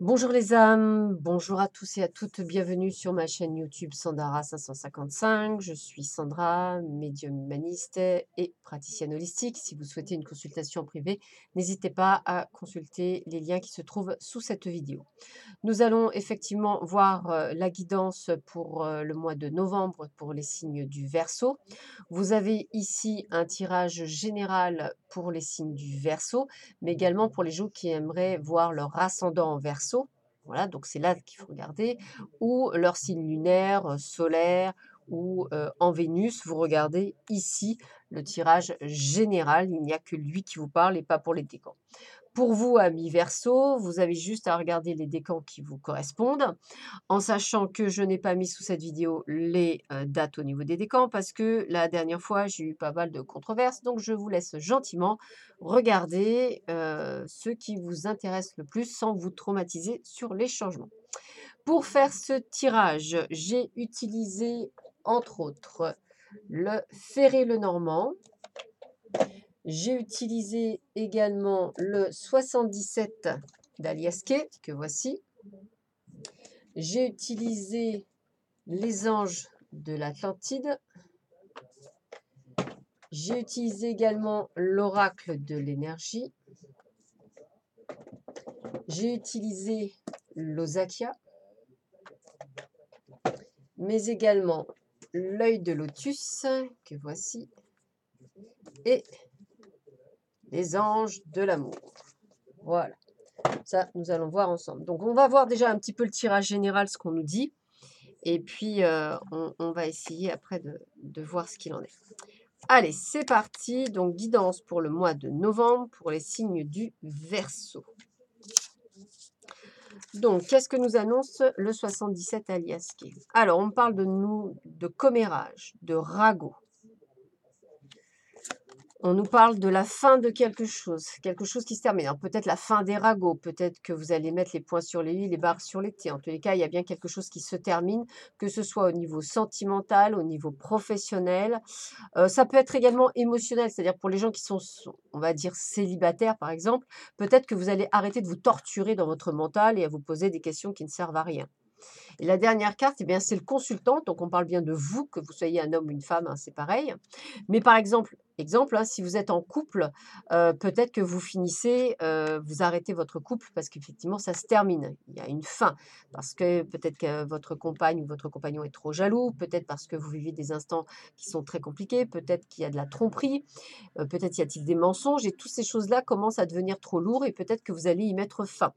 Bonjour les âmes, bonjour à tous et à toutes, bienvenue sur ma chaîne YouTube Sandara 555. Je suis Sandra, médium humaniste et praticienne holistique. Si vous souhaitez une consultation en privé, n'hésitez pas à consulter les liens qui se trouvent sous cette vidéo. Nous allons effectivement voir la guidance pour le mois de novembre pour les signes du Verseau. Vous avez ici un tirage général pour les signes du Verseau, mais également pour les gens qui aimeraient voir leur ascendant en Verseau. Voilà, donc c'est là qu'il faut regarder, ou leur signe lunaire, solaire ou en Vénus. Vous regardez ici le tirage général. Il n'y a que lui qui vous parle et pas pour les décans. Pour vous, amis Verseau, vous avez juste à regarder les décans qui vous correspondent, en sachant que je n'ai pas mis sous cette vidéo les dates au niveau des décans, parce que la dernière fois, j'ai eu pas mal de controverses, donc je vous laisse gentiment regarder ce qui vous intéresse le plus sans vous traumatiser sur les changements. Pour faire ce tirage, j'ai utilisé, entre autres, le Ferré-Lenormand. J'ai utilisé également le 77 d'Aliasquet, que voici. J'ai utilisé les anges de l'Atlantide. J'ai utilisé également l'oracle de l'énergie. J'ai utilisé l'Osakia, mais également l'œil de lotus, que voici, et les anges de l'amour. Voilà. Ça, nous allons voir ensemble. Donc, on va voir déjà un petit peu le tirage général, ce qu'on nous dit. Et puis, on va essayer après de voir ce qu'il en est. Allez, c'est parti. Donc, guidance pour le mois de novembre pour les signes du Verseau. Donc, qu'est-ce que nous annonce le 77 Aliasquet? Alors, on parle de commérage, de ragot. On nous parle de la fin de quelque chose qui se termine. Alors peut-être la fin des ragots, peut-être que vous allez mettre les points sur les i, les barres sur les t. En tous les cas, il y a bien quelque chose qui se termine, que ce soit au niveau sentimental, au niveau professionnel. Ça peut être également émotionnel, c'est-à-dire pour les gens qui sont, on va dire, célibataires par exemple, peut-être que vous allez arrêter de vous torturer dans votre mental et à vous poser des questions qui ne servent à rien. Et la dernière carte, eh bien, c'est le consultant. Donc, on parle bien de vous, que vous soyez un homme ou une femme, hein, c'est pareil. Mais par exemple, hein, si vous êtes en couple, peut-être que vous finissez, vous arrêtez votre couple parce qu'effectivement, ça se termine. Il y a une fin. Parce que peut-être que votre compagne ou votre compagnon est trop jaloux, peut-être parce que vous vivez des instants qui sont très compliqués, peut-être qu'il y a de la tromperie, peut-être y a-t-il des mensonges, et toutes ces choses-là commencent à devenir trop lourdes et peut-être que vous allez y mettre fin.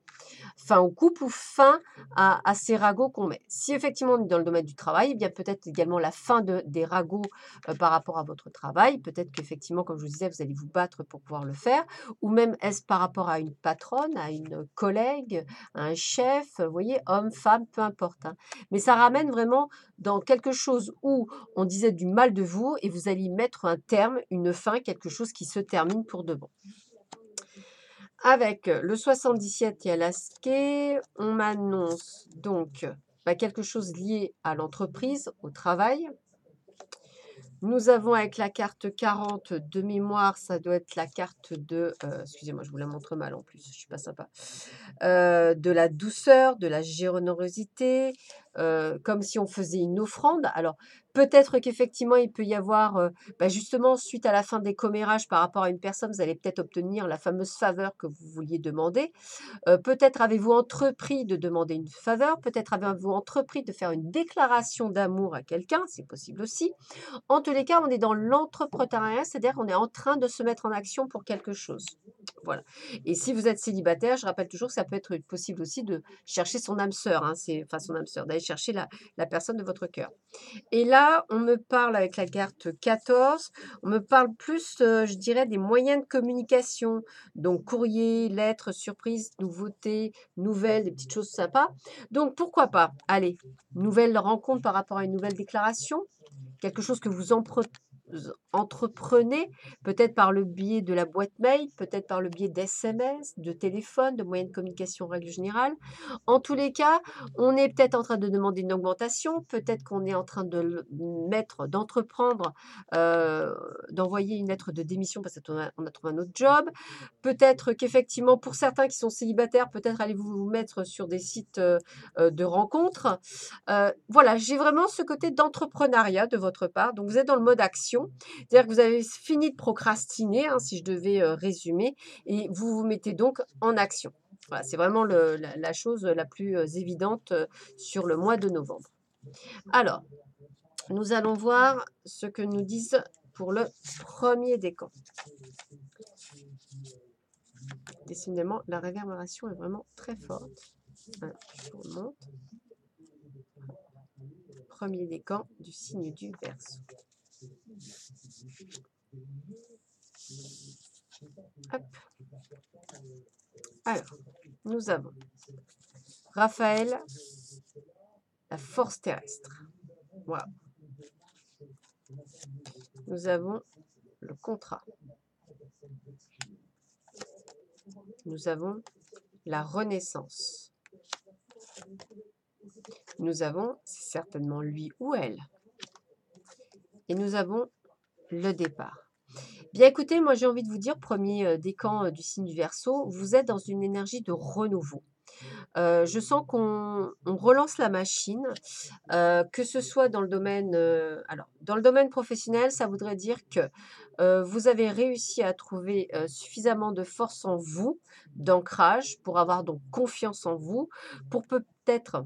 Fin au couple ou fin à ces ragots qu'on met. Si effectivement on est dans le domaine du travail, eh bien peut-être également la fin des ragots par rapport à votre travail. Peut-être qu'effectivement, comme je vous disais, vous allez vous battre pour pouvoir le faire. Ou même est-ce par rapport à une patronne, à une collègue, à un chef, vous voyez, homme, femme, peu importe, hein. Mais ça ramène vraiment dans quelque chose où on disait du mal de vous et vous allez y mettre un terme, une fin, quelque chose qui se termine pour de bon. Avec le 77 et Alaska, on m'annonce donc quelque chose lié à l'entreprise, au travail. Nous avons avec la carte 40 de mémoire, ça doit être la carte de, excusez-moi, je vous la montre mal en plus, je suis pas sympa, de la douceur, de la générosité, comme si on faisait une offrande. Alors, peut-être qu'effectivement, il peut y avoir, justement, suite à la fin des commérages par rapport à une personne, vous allez peut-être obtenir la fameuse faveur que vous vouliez demander. Peut-être avez-vous entrepris de demander une faveur, peut-être avez-vous entrepris de faire une déclaration d'amour à quelqu'un, c'est possible aussi. En tous les cas, on est dans l'entrepreneuriat, c'est-à-dire qu'on est en train de se mettre en action pour quelque chose. Voilà. Et si vous êtes célibataire, je rappelle toujours que ça peut être possible aussi de chercher son âme sœur, hein, enfin son âme sœur, d'aller chercher la personne de votre cœur. Et là, on me parle avec la carte 14, on me parle plus, je dirais, des moyens de communication. Donc courrier, lettres, surprises, nouveautés, nouvelles, des petites choses sympas. Donc pourquoi pas? Allez, nouvelle rencontre par rapport à une nouvelle déclaration, quelque chose que vous entreprenez, peut-être par le biais de la boîte mail, peut-être par le biais d'SMS, de téléphone, de moyens de communication en règle générale. En tous les cas, on est peut-être en train de demander une augmentation, peut-être qu'on est en train d'entreprendre, heu, d'envoyer une lettre de démission parce qu'on a trouvé un autre job. Peut-être qu'effectivement, pour certains qui sont célibataires, peut-être allez-vous vous mettre sur des sites, de rencontres. Voilà, j'ai vraiment ce côté d'entrepreneuriat de votre part. Donc vous êtes dans le mode action, c'est-à-dire que vous avez fini de procrastiner, hein, si je devais, résumer et vous vous mettez donc en action. Voilà, c'est vraiment la chose la plus, évidente, sur le mois de novembre. Alors, nous allons voir ce que nous disent pour le premier décan. Décidément, la réverbération est vraiment très forte. Alors, je vous remonte. Premier décan du signe du Verseau. Hop. Alors, nous avons Raphaël, la force terrestre. Voilà. Nous avons le contrat. Nous avons la renaissance. Nous avons, c'est certainement lui ou elle. Et nous avons le départ. Bien écoutez, moi j'ai envie de vous dire, premier décan du signe du Verseau, vous êtes dans une énergie de renouveau. Je sens qu'on relance la machine, que ce soit dans le domaine, alors dans le domaine professionnel, ça voudrait dire que, vous avez réussi à trouver, suffisamment de force en vous, d'ancrage pour avoir donc confiance en vous, pour peut-être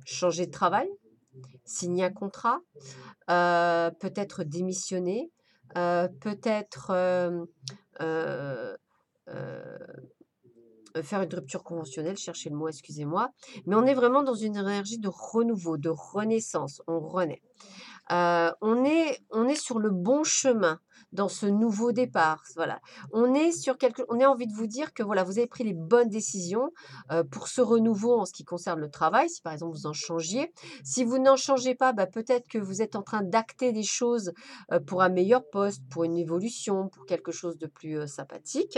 changer de travail, signer un contrat, peut-être démissionner, peut-être, heu faire une rupture conventionnelle, cherchez le mot, excusez-moi. Mais on est vraiment dans une énergie de renouveau, de renaissance, on renaît. On est sur le bon chemin dans ce nouveau départ, voilà. On a envie de vous dire que, voilà, vous avez pris les bonnes décisions, pour ce renouveau en ce qui concerne le travail, si par exemple vous en changiez. Si vous n'en changez pas, bah, peut-être que vous êtes en train d'acter des choses, pour un meilleur poste, pour une évolution, pour quelque chose de plus, sympathique.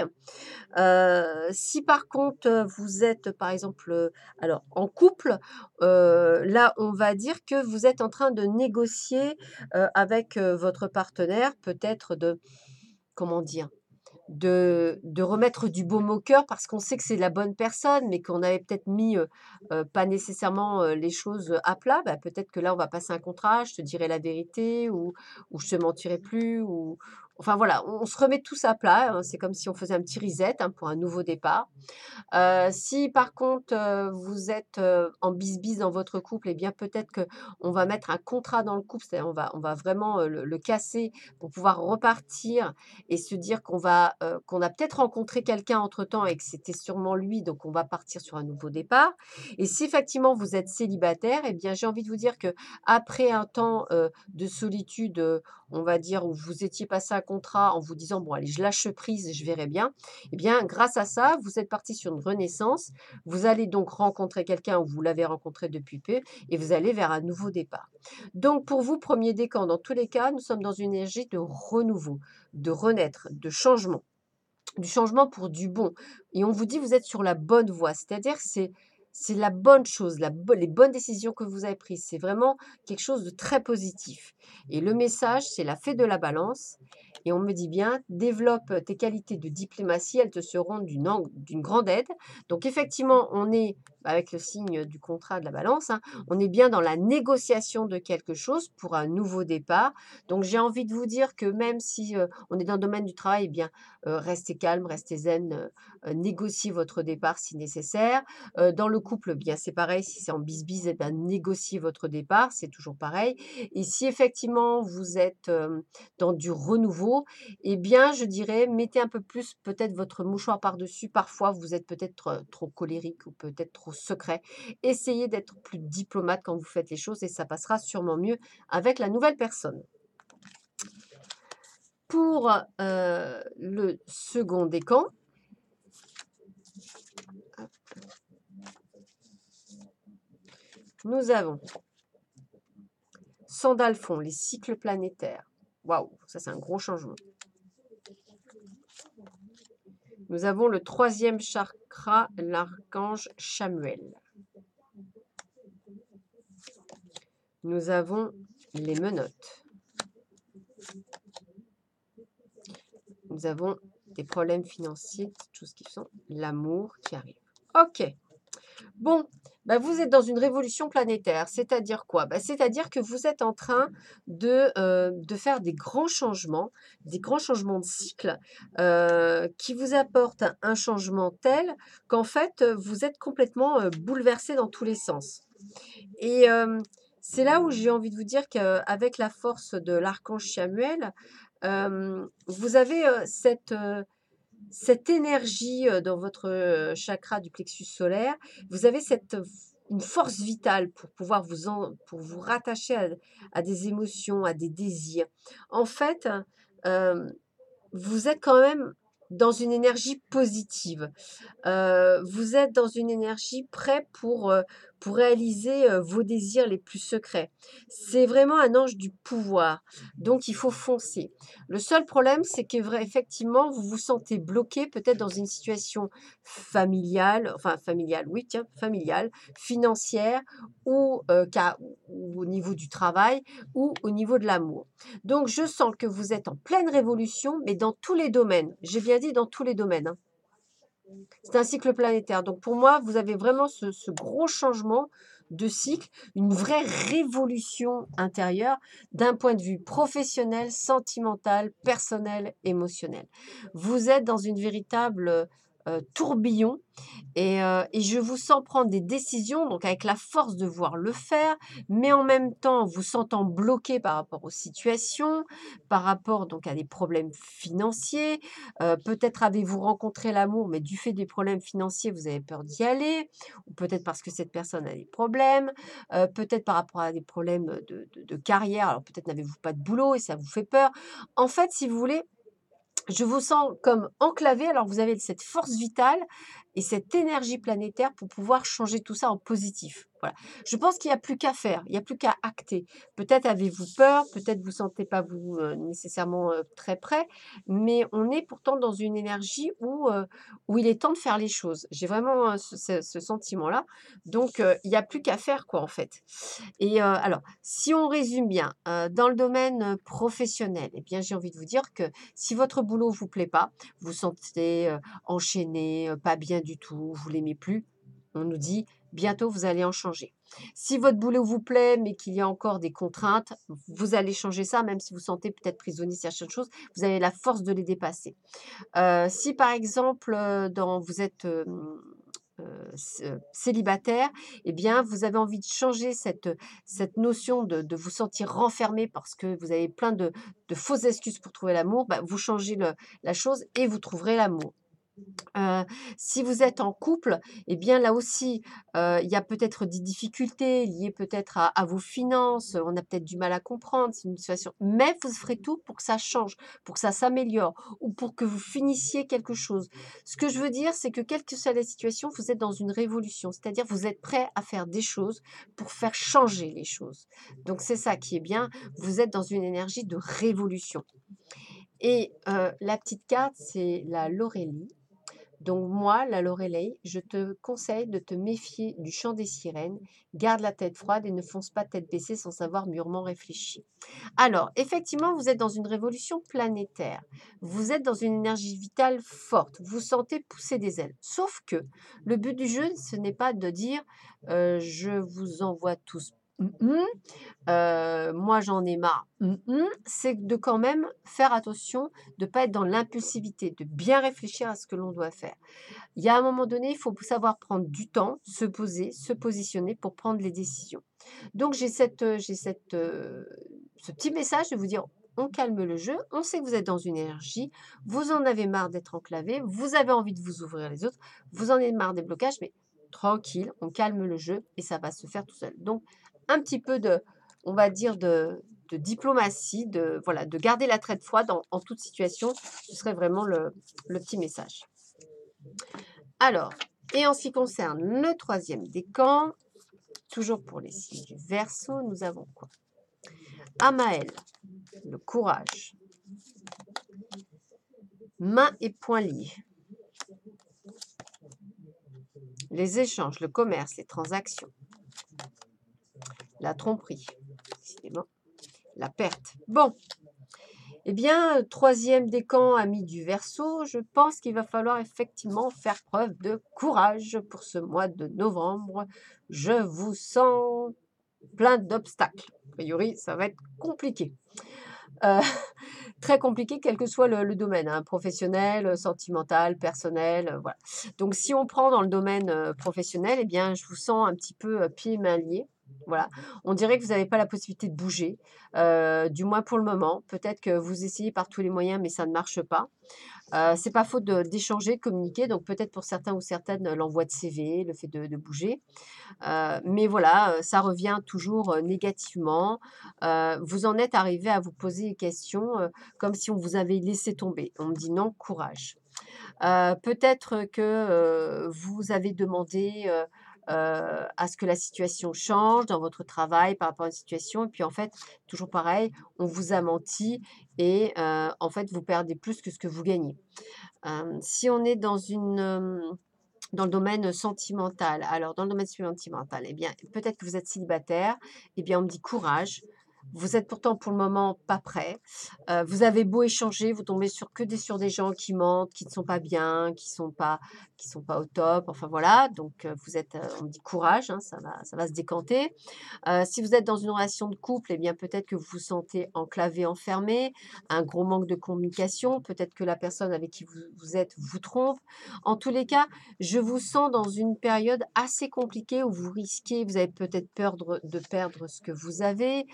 Si par contre, vous êtes par exemple, alors en couple, là on va dire que vous êtes en train de négocier, avec, votre partenaire, peut-être de comment dire? De remettre du baume au cœur parce qu'on sait que c'est la bonne personne, mais qu'on avait peut-être mis, pas nécessairement, les choses, à plat. Bah, peut-être que là, on va passer un contrat, je te dirai la vérité ou je te mentirai plus ou enfin voilà, on se remet tous à plat, c'est comme si on faisait un petit reset, hein, pour un nouveau départ. Si par contre, vous êtes, en bisbise dans votre couple et bien peut-être qu'on va mettre un contrat dans le couple, c'est-à-dire on va vraiment, le casser pour pouvoir repartir et se dire qu'on a peut-être rencontré quelqu'un entre-temps et que c'était sûrement lui, donc on va partir sur un nouveau départ. Et si effectivement vous êtes célibataire et bien j'ai envie de vous dire que après un temps, de solitude, on va dire où vous étiez passé un contrat en vous disant: «Bon allez, je lâche prise, je verrai bien». Eh bien, grâce à ça, vous êtes parti sur une renaissance. Vous allez donc rencontrer quelqu'un ou vous l'avez rencontré depuis peu et vous allez vers un nouveau départ. Donc, pour vous, premier décan, dans tous les cas, nous sommes dans une énergie de renouveau, de renaître, de changement. Du changement pour du bon. Et on vous dit, vous êtes sur la bonne voie. C'est-à-dire, c'est la bonne chose, les bonnes décisions que vous avez prises. C'est vraiment quelque chose de très positif. Et le message, c'est la fée de la balance. Et on me dit bien, développe tes qualités de diplomatie, elles te seront d'une grande aide. Donc effectivement, on est avec le signe du contrat de la balance, hein, on est bien dans la négociation de quelque chose pour un nouveau départ. Donc j'ai envie de vous dire que même si on est dans le domaine du travail, eh bien, restez calme, restez zen, négociez votre départ si nécessaire. Dans le couple, bien c'est pareil, si c'est en bisbise, eh ben, négociez votre départ, c'est toujours pareil. Et si effectivement vous êtes, dans du renouveau, eh bien je dirais mettez un peu plus peut-être votre mouchoir par-dessus. Parfois vous êtes peut-être, trop colérique ou peut-être trop secret. Essayez d'être plus diplomate quand vous faites les choses et ça passera sûrement mieux avec la nouvelle personne. Pour, le second décan, nous avons Sandalphon, les cycles planétaires. Waouh, ça c'est un gros changement. Nous avons le 3e chakra, l'archange Chamuel. Nous avons les menottes. Nous avons des problèmes financiers, des choses qui sont l'amour qui arrive. Ok. Bon, bah vous êtes dans une révolution planétaire. C'est-à-dire quoi? Bah, c'est-à-dire que vous êtes en train de faire des grands changements de cycle qui vous apportent un changement tel qu'en fait, vous êtes complètement bouleversé dans tous les sens. Et c'est là où j'ai envie de vous dire qu'avec la force de l'archange Samuel, vous avez cette énergie dans votre chakra du plexus solaire. Vous avez une force vitale pour pouvoir pour vous rattacher à des émotions, à des désirs. En fait, euh, vous êtes quand même dans une énergie positive. Vous êtes dans une énergie prête pour réaliser vos désirs les plus secrets. C'est vraiment un ange du pouvoir. Donc, il faut foncer. Le seul problème, c'est que effectivement, vous vous sentez bloqué peut-être dans une situation familiale, enfin familiale, oui, tiens, familiale, financière ou au niveau du travail ou au niveau de l'amour. Donc, je sens que vous êtes en pleine révolution, mais dans tous les domaines. J'ai bien dit dans tous les domaines, hein. C'est un cycle planétaire. Donc pour moi, vous avez vraiment ce gros changement de cycle, une vraie révolution intérieure d'un point de vue professionnel, sentimental, personnel, émotionnel. Vous êtes dans une véritable tourbillon et je vous sens prendre des décisions, donc avec la force de vouloir le faire, mais en même temps vous sentant bloqué par rapport aux situations, par rapport donc à des problèmes financiers. Peut-être avez-vous rencontré l'amour, mais du fait des problèmes financiers, vous avez peur d'y aller, ou peut-être parce que cette personne a des problèmes, peut-être par rapport à des problèmes de carrière, alors peut-être n'avez-vous pas de boulot et ça vous fait peur. En fait, si vous voulez, je vous sens comme enclavé, alors vous avez cette force vitale et cette énergie planétaire pour pouvoir changer tout ça en positif. Voilà. Je pense qu'il n'y a plus qu'à faire, il n'y a plus qu'à acter. Peut-être avez-vous peur, peut-être vous ne sentez pas vous nécessairement très prêt, mais on est pourtant dans une énergie où il est temps de faire les choses. J'ai vraiment ce sentiment-là. Donc, il n'y a plus qu'à faire, quoi, en fait. Et alors, si on résume bien, dans le domaine professionnel, eh bien, j'ai envie de vous dire que si votre boulot ne vous plaît pas, vous vous sentez enchaîné, pas bien du tout, vous l'aimez plus, on nous dit bientôt vous allez en changer. Si votre boulot vous plaît, mais qu'il y a encore des contraintes, vous allez changer ça, même si vous sentez peut-être prisonnier de certaines choses, vous avez la force de les dépasser. Si par exemple, vous êtes célibataire, eh bien, vous avez envie de changer cette notion de vous sentir renfermé parce que vous avez plein de fausses excuses pour trouver l'amour, bah, vous changez la chose et vous trouverez l'amour. Heu, si vous êtes en couple, eh bien là aussi, il y a peut-être des difficultés liées peut-être à vos finances, on a peut-être du mal à comprendre, c'est une situation mais vous ferez tout pour que ça change, pour que ça s'améliore ou pour que vous finissiez quelque chose. Ce que je veux dire, c'est que quelle que soit la situation, vous êtes dans une révolution, c'est-à-dire vous êtes prêt à faire des choses pour faire changer les choses. Donc c'est ça qui est bien, vous êtes dans une énergie de révolution et la petite carte, c'est la Laurélie. Donc moi, la Loreley, je te conseille de te méfier du chant des sirènes, garde la tête froide et ne fonce pas tête baissée sans savoir mûrement réfléchir. Alors, effectivement, vous êtes dans une révolution planétaire. Vous êtes dans une énergie vitale forte. Vous sentez pousser des ailes. Sauf que le but du jeu, ce n'est pas de dire je vous envoie tous. Moi j'en ai marre. C'est de quand même faire attention, de ne pas être dans l'impulsivité, de bien réfléchir à ce que l'on doit faire. Il y a un moment donné, il faut savoir prendre du temps, se poser, se positionner pour prendre les décisions. Donc ce petit message de vous dire, on calme le jeu, on sait que vous êtes dans une énergie, vous en avez marre d'être enclavé, vous avez envie de vous ouvrir les autres, vous en avez marre des blocages, mais tranquille, on calme le jeu et ça va se faire tout seul. Donc, un petit peu on va dire, de diplomatie, voilà, de garder la tête froide en toute situation, ce serait vraiment le petit message. Alors, et en ce qui concerne le 3e décan, toujours pour les signes du Verseau, nous avons quoi? Amaël, le courage. Mains et poings liés. Les échanges, le commerce, les transactions. La tromperie, décidément. La perte. Bon, eh bien, troisième décan, ami du Verseau, je pense qu'il va falloir effectivement faire preuve de courage pour ce mois de novembre. Je vous sens plein d'obstacles. A priori, ça va être compliqué. Heu, Très compliqué, quel que soit le domaine, hein, professionnel, sentimental, personnel, voilà. Donc si on prend dans le domaine, professionnel, eh bien, je vous sens un petit peu, pieds et mains liés. Voilà. On dirait que vous n'avez pas la possibilité de bouger, du moins pour le moment. Peut-être que vous essayez par tous les moyens, mais ça ne marche pas. C'est pas faute d'échanger, de communiquer, donc peut-être pour certains ou certaines, l'envoi de CV, le fait de bouger. Mais voilà, ça revient toujours, négativement. Vous en êtes arrivé à vous poser des questions, comme si on vous avait laissé tomber. On me dit: «Non, courage». Peut-être que, vous avez demandé, à ce que la situation change dans votre travail par rapport à une situation et puis en fait, toujours pareil, on vous a menti et en fait, vous perdez plus que ce que vous gagnez. Si on est dans le domaine sentimental. Alors, dans le domaine sentimental, eh bien, peut-être que vous êtes célibataire, eh bien, on me dit courage. Vous êtes pourtant pour le moment pas prêt. Vous avez beau échanger, vous tombez sur des gens qui mentent, qui ne sont pas bien, qui sont pas au top. Enfin voilà, donc vous êtes, on me dit courage, hein, ça va se décanter. Si vous êtes dans une relation de couple, eh bien, peut-être que vous vous sentez enclavé, enfermé, un gros manque de communication, peut-être que la personne avec qui vous êtes vous trompe. En tous les cas, je vous sens dans une période assez compliquée où vous risquez, vous avez peut-être peur de perdre ce que vous avez.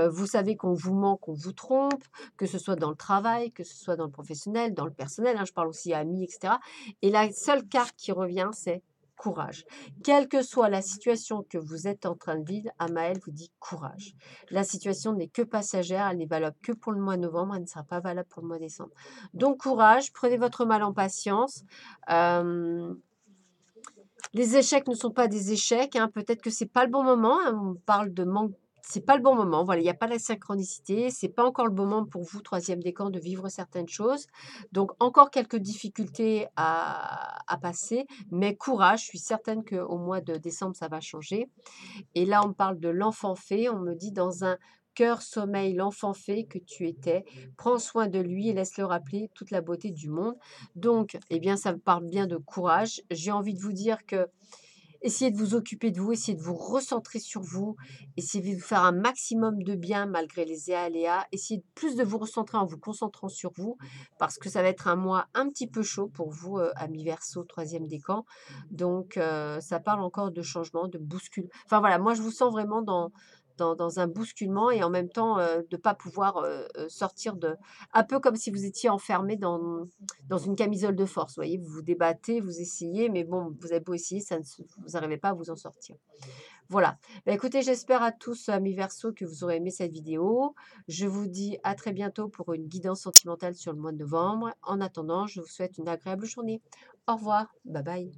Vous savez qu'on vous ment, qu'on vous trompe, que ce soit dans le travail, que ce soit dans le professionnel, dans le personnel, hein, je parle aussi à amis, etc. Et la seule carte qui revient, c'est courage. Quelle que soit la situation que vous êtes en train de vivre, Amaël vous dit courage. La situation n'est que passagère, elle n'est valable que pour le mois de novembre, elle ne sera pas valable pour le mois de décembre. Donc courage, prenez votre mal en patience. Euh, les échecs ne sont pas des échecs, hein. Peut-être que c'est pas le bon moment, hein. On parle de manque, c'est pas le bon moment. Voilà, il y a pas la synchronicité, c'est pas encore le bon moment pour vous, troisième décan, de vivre certaines choses. Donc encore quelques difficultés à passer, mais courage, je suis certaine qu'au mois de décembre, ça va changer. Et là, on me parle de l'enfant fée. On me dit dans un cœur sommeil l'enfant fée que tu étais. Prends soin de lui et laisse-le rappeler toute la beauté du monde. Donc, eh bien, ça me parle bien de courage. J'ai envie de vous dire que essayez de vous occuper de vous, essayez de vous recentrer sur vous, essayez de vous faire un maximum de bien malgré les aléas. Essayez plus de vous recentrer en vous concentrant sur vous parce que ça va être un mois un petit peu chaud pour vous, amis Verseau, troisième décan. Donc, ça parle encore de changement, de bouscule. Enfin voilà, moi je vous sens vraiment dans un bousculement et en même temps de ne pas pouvoir sortir de... Un peu comme si vous étiez enfermé dans une camisole de force. Vous voyez, vous vous débattez, vous essayez, mais bon, vous avez beau essayer, vous n'arrivez pas à vous en sortir. Voilà. Bah, écoutez, j'espère à tous, amis Verseau, que vous aurez aimé cette vidéo. Je vous dis à très bientôt pour une guidance sentimentale sur le mois de novembre. En attendant, je vous souhaite une agréable journée. Au revoir. Bye bye.